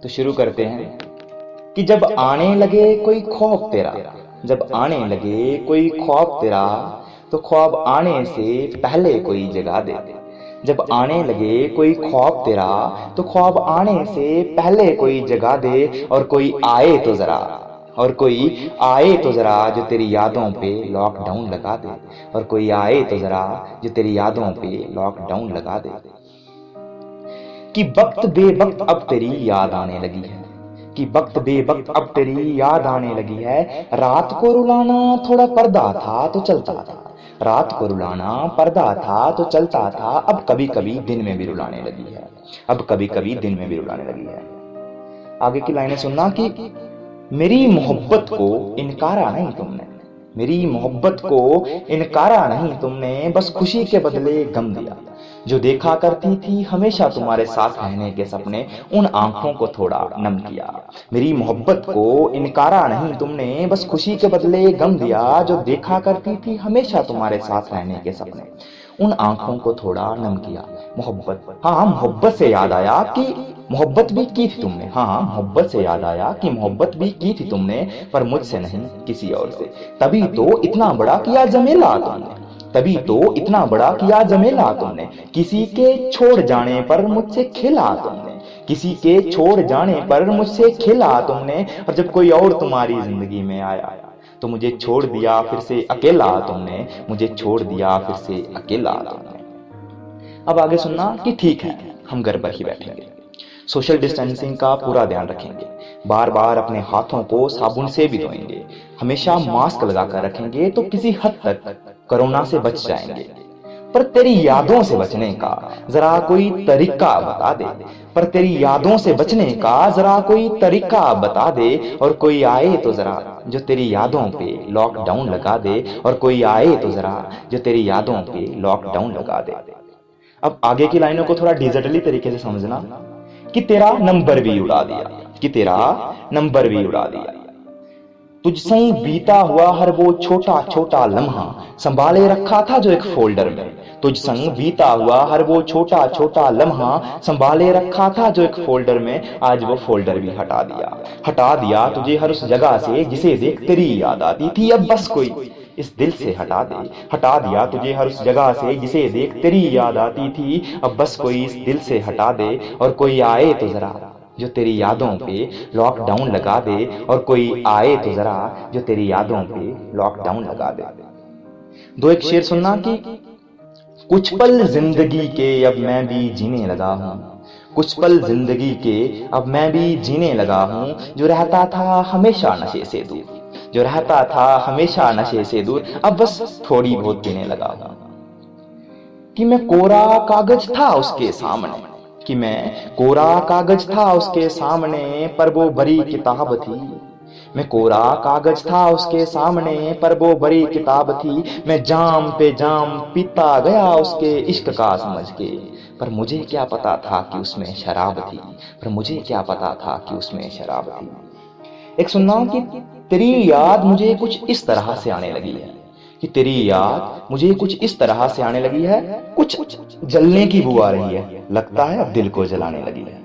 तो शुरू करते हैं कि जब आने लगे कोई खौफ तेरा, जब आने लगे कोई खौफ तेरा, तो ख्वाब आने से पहले कोई जगा दे। जब आने लगे कोई खौफ तेरा, तो ख्वाब आने से पहले कोई जगा दे। और कोई आए तो जरा, और कोई आए तो जरा जो तेरी यादों पे लॉकडाउन लगा दे। और कोई आए तो जरा जो तेरी यादों पे लॉकडाउन लगा दे। कि वक्त बेवक्त अब तेरी याद आने लगी है, कि वक्त बेवक्त अब तेरी याद आने लगी है। रात को रुलाना थोड़ा पर्दा था तो चलता था, रात को रुलाना पर्दा था तो चलता था। अब कभी कभी दिन में भी रुलाने लगी है, अब कभी कभी दिन में भी रुलाने लगी है। आगे की लाइनें सुनना कि मेरी मोहब्बत को इनकारा नहीं तुमने, मेरी मोहब्बत को इनकारा नहीं तुमने, बस खुशी के बदले गम दिया। जो देखा करती थी हमेशा तुम्हारे साथ रहने के सपने, उन आंखों को थोड़ा नम किया। मेरी मोहब्बत को इनकारा नहीं तुमने, बस खुशी के बदले गम दिया। जो देखा करती थी हमेशा तुम्हारे साथ रहने के सपने, उन आंखों को थोड़ा नम किया। मोहब्बत, हाँ मोहब्बत से याद आया कि मोहब्बत भी की थी तुमने, हाँ मोहब्बत से याद आया कि मोहब्बत भी की थी तुमने, पर मुझसे नहीं किसी और से। तभी तो इतना बड़ा किया जमेला तुमने, तभी तो इतना बड़ा किया जमेला तुमने। किसी के छोड़ जाने पर मुझसे खेला तुमने, किसी के छोड़ जाने पर मुझसे खेला तुमने। और जब कोई और तुम्हारी जिंदगी में आया तो मुझे छोड़ दिया फिर से अकेला तुमने, मुझे छोड़ दिया फिर से अकेला तुमने। अब आगे सुनना कि ठीक है हम घर पर ही बैठेंगे, सोशल डिस्टेंसिंग का पूरा ध्यान रखेंगे, बार बार अपने हाथों को साबुन से भी धोएंगे, हमेशा मास्क लगाकर रखेंगे, तो किसी हद तक कोरोना से बच जाएंगे। पर तेरी यादों से बचने का जरा कोई तरीका बता दे, पर तेरी यादों से बचने का जरा कोई तरीका बता दे। और कोई आए तो जरा जो तेरी यादों पे लॉकडाउन लगा दे, और कोई आए तो जरा जो तेरी यादों पे लॉकडाउन लगा दे। अब आगे की लाइनों को थोड़ा डिजिटली तरीके से समझना कि तेरा नंबर भी उड़ा दिया, कि तेरा नंबर भी उड़ा दिया। तुझसे बीता हुआ हर वो छोटा छोटा लम्हा संभाले रखा था जो एक फोल्डर में, तुझ संग बीता हुआ हर वो छोटा छोटा लम्हा संभाले रखा था जो एक फोल्डर में, आज वो फोल्डर भी हटा दिया। हटा दिया तुझे हर उस जगह से जिसे देख तेरी याद आती थी, अब बस कोई इस दिल से हटा दे। हटा दिया तुझे हर उस जगह से जिसे देख तेरी याद आती थी, अब बस कोई इस दिल से हटा दे। और कोई आए तो जरा जो तेरी यादों पे लॉकडाउन लगा दे, और कोई आए तो जरा जो तेरी यादों पे लॉकडाउन लगा दे। दो एक शेर सुनना कि कुछ पल जिंदगी के अब मैं भी जीने लगा हूँ, कुछ पल जिंदगी के अब मैं भी जीने लगा हूँ। जो रहता था हमेशा नशे से दूर, जो रहता था हमेशा नशे से दूर, अब बस थोड़ी बहुत पीने लगा हूँ। कि मैं कोरा कागज था उसके सामने, कि मैं कोरा कागज था उसके सामने, पर वो बड़ी किताब थी। मैं कोरा कागज था उसके सामने, पर वो बड़ी किताब थी। मैं जाम पे जाम पीता गया उसके इश्क का समझ के, पर मुझे क्या पता था कि उसमें शराब थी, पर मुझे क्या पता था कि उसमें शराब थी। एक सुनना कि तेरी याद मुझे कुछ इस तरह से आने लगी है, कि तेरी याद मुझे कुछ इस तरह से आने लगी है। कुछ जलने की बू आ रही है, लगता है अब दिल को जलाने लगी है।